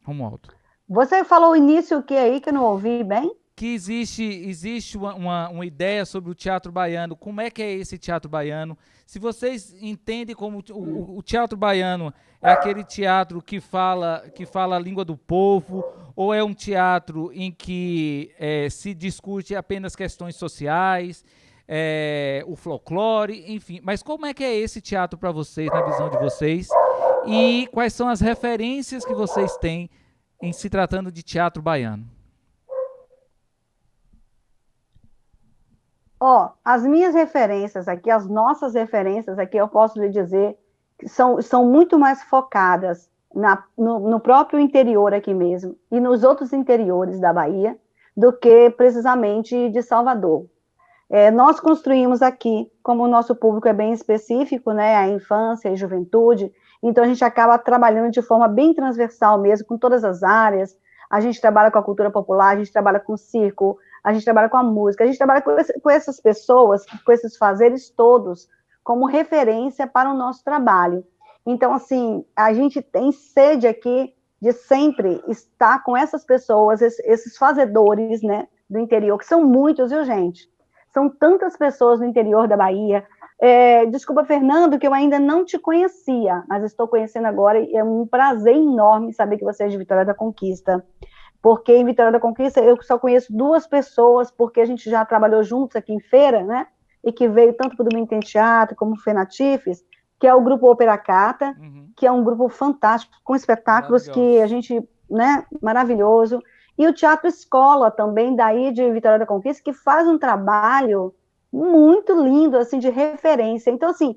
Romualdo. Você falou o início o que aí que eu não ouvi bem? Que existe uma ideia sobre o teatro baiano, como é que é esse teatro baiano, se vocês entendem como o teatro baiano é aquele teatro que fala a língua do povo, ou é um teatro em que se discute apenas questões sociais, o folclore, enfim. Mas como é que é esse teatro para vocês, na visão de vocês, e quais são as referências que vocês têm em se tratando de teatro baiano? As minhas referências aqui, as nossas referências aqui, eu posso lhe dizer que são muito mais focadas no próprio interior aqui mesmo, e nos outros interiores da Bahia, do que precisamente de Salvador. Nós construímos aqui, como o nosso público é bem específico, né, a infância e juventude, então a gente acaba trabalhando de forma bem transversal mesmo, com todas as áreas. A gente trabalha com a cultura popular, a gente trabalha com o circo, a gente trabalha com a música, a gente trabalha com essas pessoas, com esses fazeres todos, como referência para o nosso trabalho. Então, assim, a gente tem sede aqui de sempre estar com essas pessoas, esses fazedores, né, do interior, que são muitos, viu, gente? São tantas pessoas no interior da Bahia. Desculpa, Fernando, que eu ainda não te conhecia, mas estou conhecendo agora, e é um prazer enorme saber que você é de Vitória da Conquista, porque em Vitória da Conquista eu só conheço 2 pessoas, porque a gente já trabalhou juntos aqui em feira, né, e que veio tanto para o Domingo Tem Teatro, como o Fenatifes, que é o grupo Operacata, que é um grupo fantástico, com espetáculos que a gente, né, maravilhoso, e o Teatro Escola também, daí de Vitória da Conquista, que faz um trabalho muito lindo, assim, de referência. Então, assim,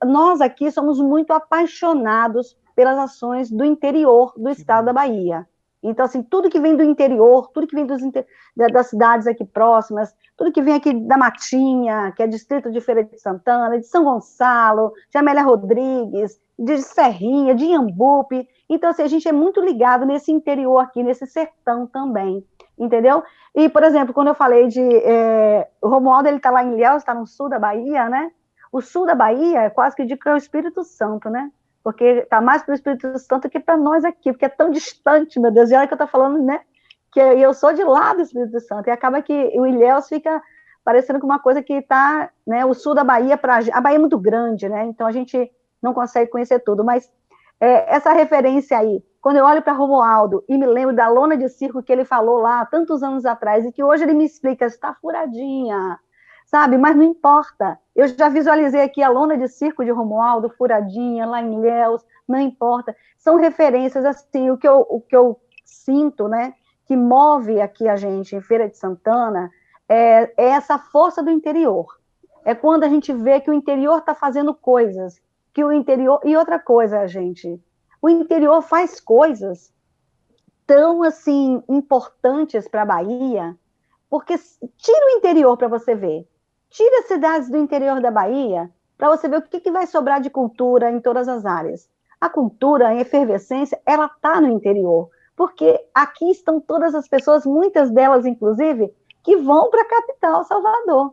nós aqui somos muito apaixonados pelas ações do interior do estado da Bahia. Então, assim, tudo que vem do interior, tudo que vem das cidades aqui próximas, tudo que vem aqui da Matinha, que é distrito de Feira de Santana, de São Gonçalo, de Amélia Rodrigues, de Serrinha, de Iambupe. Então, assim, a gente é muito ligado nesse interior aqui, nesse sertão também, entendeu? E, por exemplo, quando eu falei o Romualdo, ele está lá em Ilhéus, está no sul da Bahia, né? O sul da Bahia é quase que é o Espírito Santo, né? Porque está mais para o Espírito Santo que para nós aqui, porque é tão distante, meu Deus, e olha que eu estou falando, né, que eu sou de lá do Espírito Santo, e acaba que o Ilhéus fica parecendo com uma coisa que está, né, o sul da Bahia, a Bahia é muito grande, né, então a gente não consegue conhecer tudo, mas essa referência aí, quando eu olho para Romualdo e me lembro da lona de circo que ele falou lá, tantos anos atrás, e que hoje ele me explica, está furadinha, sabe, mas não importa, eu já visualizei aqui a lona de circo de Romualdo, furadinha, lá em Ilhéus, não importa, são referências, assim, o que eu sinto, né, que move aqui a gente em Feira de Santana, é essa força do interior, é quando a gente vê que o interior está fazendo coisas, que o interior, e outra coisa, gente, o interior faz coisas tão, assim, importantes para a Bahia, porque tira o interior para você ver, tira as cidades do interior da Bahia para você ver o que vai sobrar de cultura em todas as áreas. A cultura, a efervescência, ela está no interior, porque aqui estão todas as pessoas, muitas delas, inclusive, que vão para a capital, Salvador.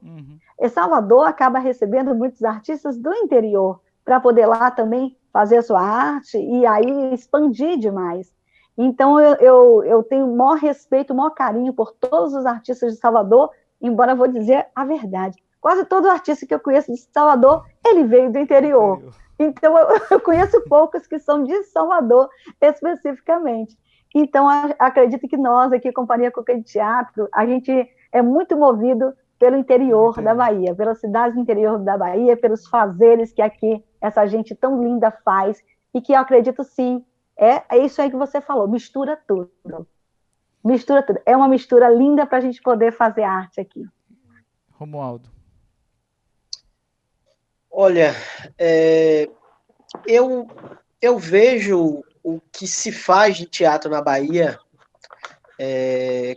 E Salvador acaba recebendo muitos artistas do interior, para poder lá também fazer a sua arte e aí expandir demais. Então, eu tenho o maior respeito, o maior carinho por todos os artistas de Salvador, embora eu vou dizer a verdade. Quase todo artista que eu conheço de Salvador, ele veio do interior. Então, eu conheço poucos que são de Salvador, especificamente. Então, acredito que nós, aqui, Companhia Cuca de Teatro, a gente é muito movido pelo interior da Bahia, pelas cidades do interior da Bahia, pelos fazeres que aqui essa gente tão linda faz, e que eu acredito, sim, é isso aí que você falou, mistura tudo. Mistura tudo. É uma mistura linda para a gente poder fazer arte aqui. Romualdo. Olha, eu vejo o que se faz de teatro na Bahia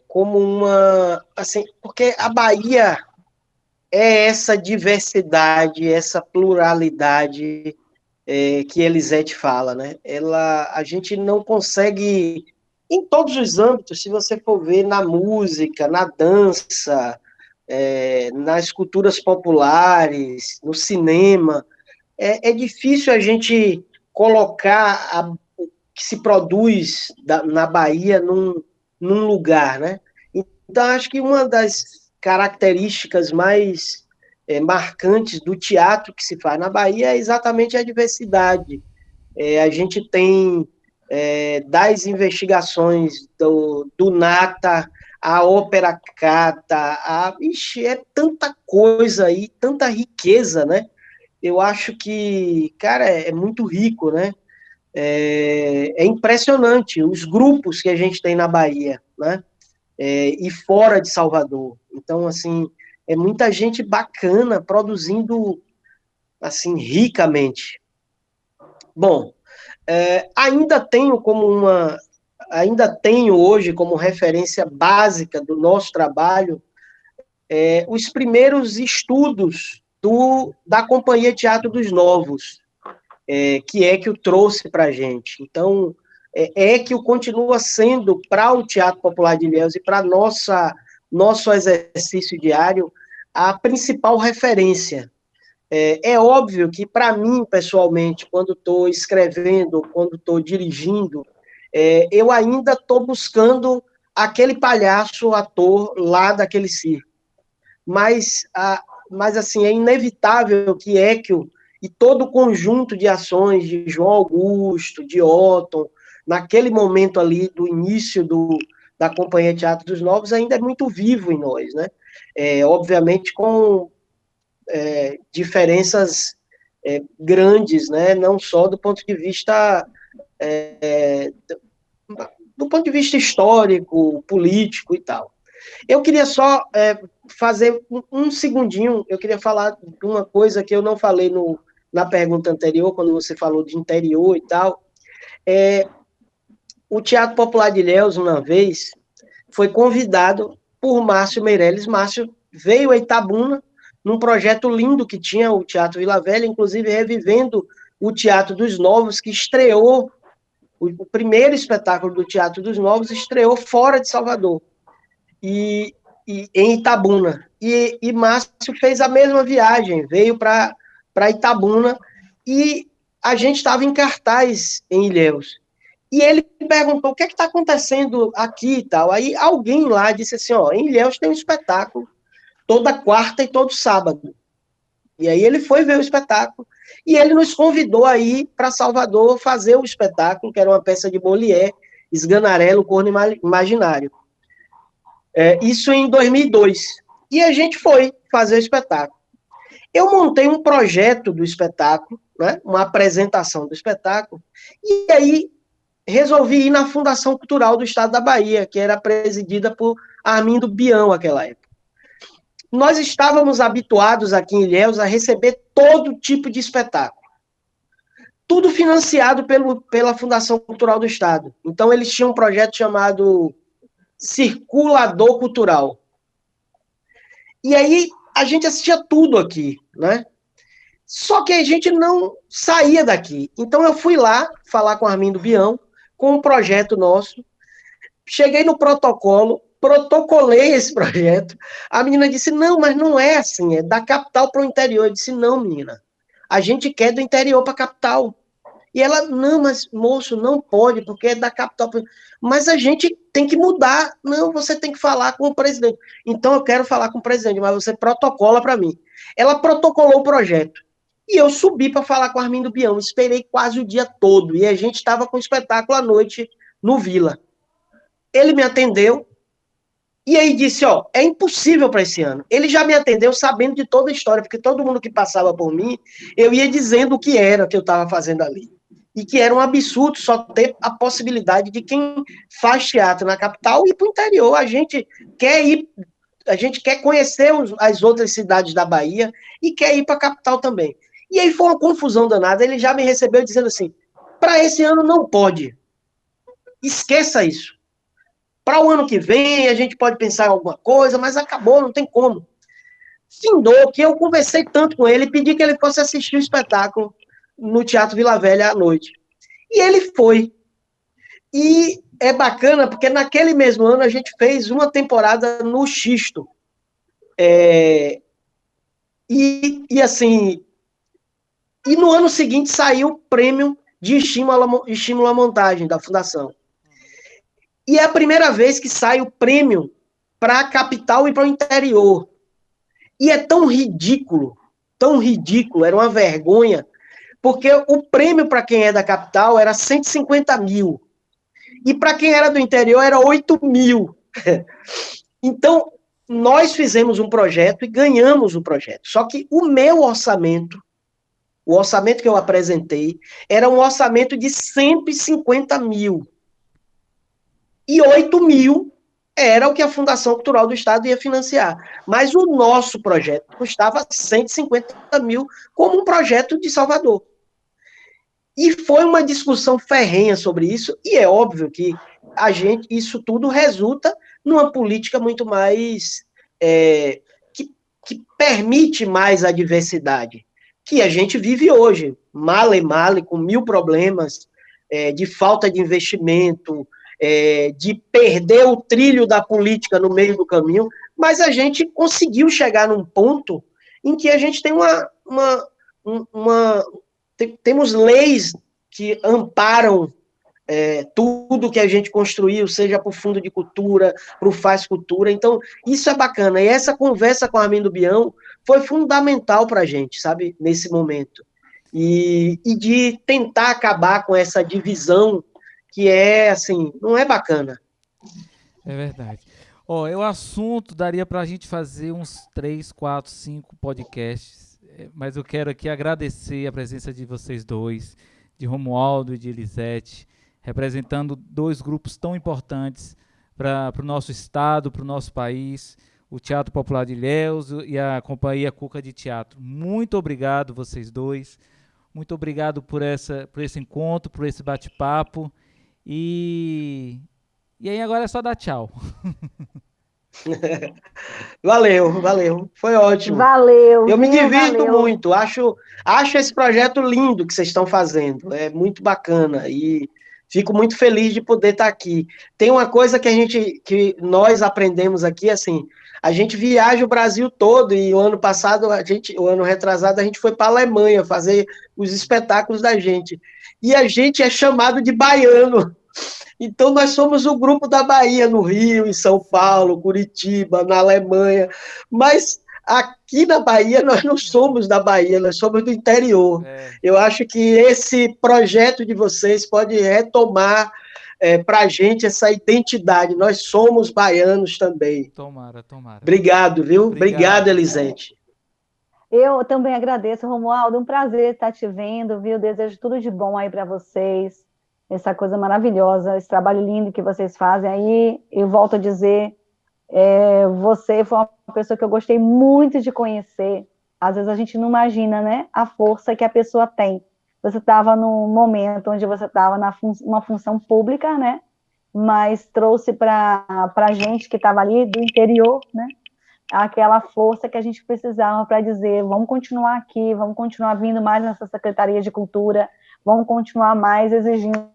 como uma... Assim, porque a Bahia é essa diversidade, essa pluralidade que Elisete fala, né? A gente não consegue, em todos os âmbitos, se você for ver na música, na dança, nas culturas populares, no cinema, é difícil a gente colocar o que se produz na Bahia num lugar, né? Então, acho que uma das características mais marcantes do teatro que se faz na Bahia é exatamente a diversidade. A gente tem das investigações do Nata, a Ópera Cata, ixi, é tanta coisa aí, tanta riqueza, né? Eu acho que, cara, é muito rico, né? É impressionante os grupos que a gente tem na Bahia, né? E fora de Salvador. Então, assim, é muita gente bacana produzindo, assim, ricamente. Bom, ainda tenho hoje como referência básica do nosso trabalho os primeiros estudos da Companhia Teatro dos Novos, que eu trouxe para a gente. Então, que continua sendo para o Teatro Popular de Ilhéus e para nosso exercício diário a principal referência. É óbvio que, para mim, pessoalmente, quando estou escrevendo, quando estou dirigindo, eu ainda estou buscando aquele palhaço, ator lá daquele circo. Mas, assim, é inevitável que Equio e todo o conjunto de ações de João Augusto, de Otton, naquele momento ali do início da Companhia Teatro dos Novos, ainda é muito vivo em nós, né? Obviamente com diferenças grandes, né? Não só do ponto de vista histórico, político e tal. Eu queria só fazer um segundinho, eu queria falar de uma coisa que eu não falei na pergunta anterior, quando você falou de interior e tal. O Teatro Popular de Ilhéus, uma vez, foi convidado por Márcio Meirelles. Márcio veio a Itabuna, num projeto lindo que tinha o Teatro Vila Velha, inclusive revivendo o Teatro dos Novos, que estreou, o primeiro espetáculo do Teatro dos Novos estreou fora de Salvador, e em Itabuna. E Márcio fez a mesma viagem, veio para Itabuna, e a gente estava em cartaz em Ilhéus. E ele perguntou, o que está acontecendo aqui e tal? Aí alguém lá disse assim, em Ilhéus tem um espetáculo toda quarta e todo sábado. E aí ele foi ver o espetáculo, e ele nos convidou a ir para Salvador fazer o espetáculo, que era uma peça de Molière, Sganarello, o Corno Imaginário. Isso em 2002. E a gente foi fazer o espetáculo. Eu montei um projeto do espetáculo, né, uma apresentação do espetáculo, e aí resolvi ir na Fundação Cultural do Estado da Bahia, que era presidida por Armindo Bião naquela época. Nós estávamos habituados aqui em Ilhéus a receber todo tipo de espetáculo. Tudo financiado pela Fundação Cultural do Estado. Então, eles tinham um projeto chamado Circulador Cultural. E aí, a gente assistia tudo aqui, né? Só que a gente não saía daqui. Então, eu fui lá falar com Armindo Bião, com um projeto nosso. Cheguei no protocolo, protocolei esse projeto. A menina disse, não, mas não é assim, é da capital para o interior. Eu disse, não, menina, a gente quer do interior para a capital. E ela, não, mas moço, não pode, porque é da capital. Mas a gente tem que mudar. Não, você tem que falar com o presidente. Então eu quero falar com o presidente, mas você protocola para mim. Ela protocolou o projeto. E eu subi para falar com o Armindo Bião. Esperei quase o dia todo. E a gente estava com o espetáculo à noite no Vila. Ele me atendeu. E aí disse, é impossível para esse ano. Ele já me atendeu sabendo de toda a história, porque todo mundo que passava por mim, eu ia dizendo o que era que eu estava fazendo ali. E que era um absurdo só ter a possibilidade de quem faz teatro na capital ir para o interior. A gente quer conhecer as outras cidades da Bahia e quer ir para a capital também. E aí foi uma confusão danada. Ele já me recebeu dizendo assim, para esse ano não pode. Esqueça isso. Para o ano que vem, a gente pode pensar em alguma coisa, mas acabou, não tem como. Findou que eu conversei tanto com ele, pedi que ele fosse assistir o espetáculo no Teatro Vila Velha à noite. E ele foi. E é bacana, porque naquele mesmo ano a gente fez uma temporada no Xisto. Assim, e no ano seguinte saiu o prêmio de estímulo à montagem da Fundação. E é a primeira vez que sai o prêmio para a capital e para o interior. E é tão ridículo, era uma vergonha, porque o prêmio para quem é da capital era 150 mil, e para quem era do interior era 8 mil. Então, nós fizemos um projeto e ganhamos o projeto. Só que o meu orçamento, o orçamento que eu apresentei, era um orçamento de 150 mil. E 8 mil era o que a Fundação Cultural do Estado ia financiar. Mas o nosso projeto custava 150 mil como um projeto de Salvador. E foi uma discussão ferrenha sobre isso, e é óbvio que isso tudo resulta numa política muito mais que permite mais a diversidade, que a gente vive hoje, male, com 1000 problemas, de falta de investimento, de perder o trilho da política no meio do caminho, mas a gente conseguiu chegar num ponto em que a gente tem temos leis que amparam tudo que a gente construiu, seja para o Fundo de Cultura, para o Faz Cultura. Então, isso é bacana. E essa conversa com a Armindo Bião foi fundamental para a gente, sabe, nesse momento. E de tentar acabar com essa divisão que assim, não é bacana. É verdade. O assunto daria para a gente fazer uns 3, 4, 5 podcasts, mas eu quero aqui agradecer a presença de vocês dois, de Romualdo e de Elisete, representando 2 grupos tão importantes para o nosso estado, para o nosso país, o Teatro Popular de Ilhéus e a Companhia Cuca de Teatro. Muito obrigado, vocês dois. Muito obrigado por esse encontro, por esse bate-papo. E aí agora é só dar tchau. Valeu. Foi ótimo. Valeu. Eu me divirto valeu. muito. Acho esse projeto lindo que vocês estão fazendo. É muito bacana e fico muito feliz de poder estar aqui. Tem uma coisa que nós aprendemos aqui, assim, a gente viaja o Brasil todo e o ano passado, o ano retrasado, a gente foi para a Alemanha fazer os espetáculos da gente. E a gente é chamado de baiano. Então, nós somos o grupo da Bahia, no Rio, em São Paulo, Curitiba, na Alemanha. Mas aqui na Bahia, nós não somos da Bahia, nós somos do interior. Eu acho que esse projeto de vocês pode retomar para a gente essa identidade. Nós somos baianos também. Tomara. Obrigado, viu? Obrigado, Elisete. Eu também agradeço, Romualdo. Um prazer estar te vendo, viu? Desejo tudo de bom aí para vocês. Essa coisa maravilhosa, esse trabalho lindo que vocês fazem aí. Eu volto a dizer, você foi uma pessoa que eu gostei muito de conhecer. Às vezes a gente não imagina, né, a força que a pessoa tem. Você estava num momento onde você estava numa função pública, né, mas trouxe para a gente que estava ali do interior, né, aquela força que a gente precisava para dizer, vamos continuar aqui, vamos continuar vindo mais nessa Secretaria de Cultura, vamos continuar mais exigindo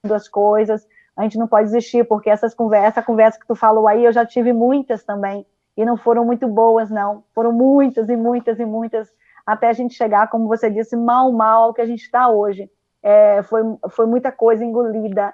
as coisas, a gente não pode desistir, porque essa conversa que tu falou aí, eu já tive muitas também, e não foram muito boas, não, foram muitas, até a gente chegar, como você disse, mal ao que a gente está hoje. Foi muita coisa engolida,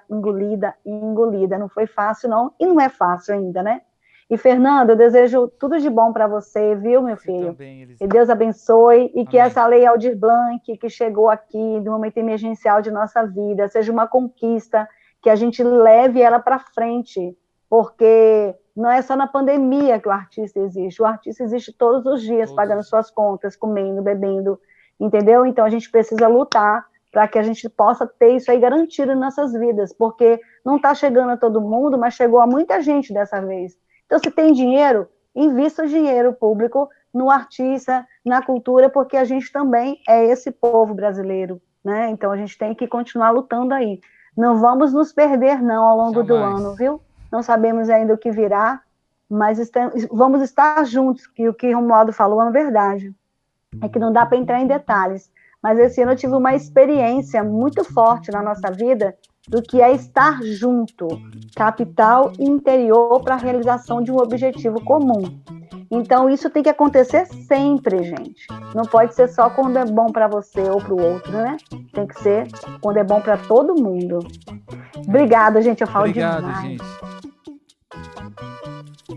não foi fácil, não, e não é fácil ainda, né? E, Fernando, eu desejo tudo de bom para você, viu, meu filho? Também, que Deus abençoe e que Amém. essa lei Aldir Blanc, que chegou aqui no momento emergencial de nossa vida, seja uma conquista, que a gente leve ela para frente, porque não é só na pandemia que o artista existe todos os dias, pagando suas contas, comendo, bebendo, entendeu? Então, a gente precisa lutar para que a gente possa ter isso aí garantido em nossas vidas, porque não está chegando a todo mundo, mas chegou a muita gente dessa vez. Então, se tem dinheiro, invista o dinheiro público no artista, na cultura, porque a gente também é esse povo brasileiro, né? Então, a gente tem que continuar lutando aí. Não vamos nos perder, não, ao longo do ano, viu? Não sabemos ainda o que virá, mas vamos estar juntos, que o que o Romualdo falou é uma verdade. É que não dá para entrar em detalhes, mas esse ano eu tive uma experiência muito forte na nossa vida do que é estar junto, capital e interior, para a realização de um objetivo comum. Então, isso tem que acontecer sempre, gente. Não pode ser só quando é bom para você ou para o outro, né? Tem que ser quando é bom para todo mundo. Obrigada, gente. Eu falo demais. Obrigado, gente.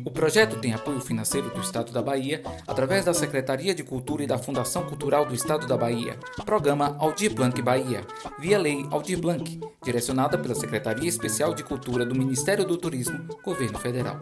O projeto tem apoio financeiro do Estado da Bahia através da Secretaria de Cultura e da Fundação Cultural do Estado da Bahia, Programa Aldir Blanc Bahia, via Lei Aldir Blanc, direcionada pela Secretaria Especial de Cultura do Ministério do Turismo, Governo Federal.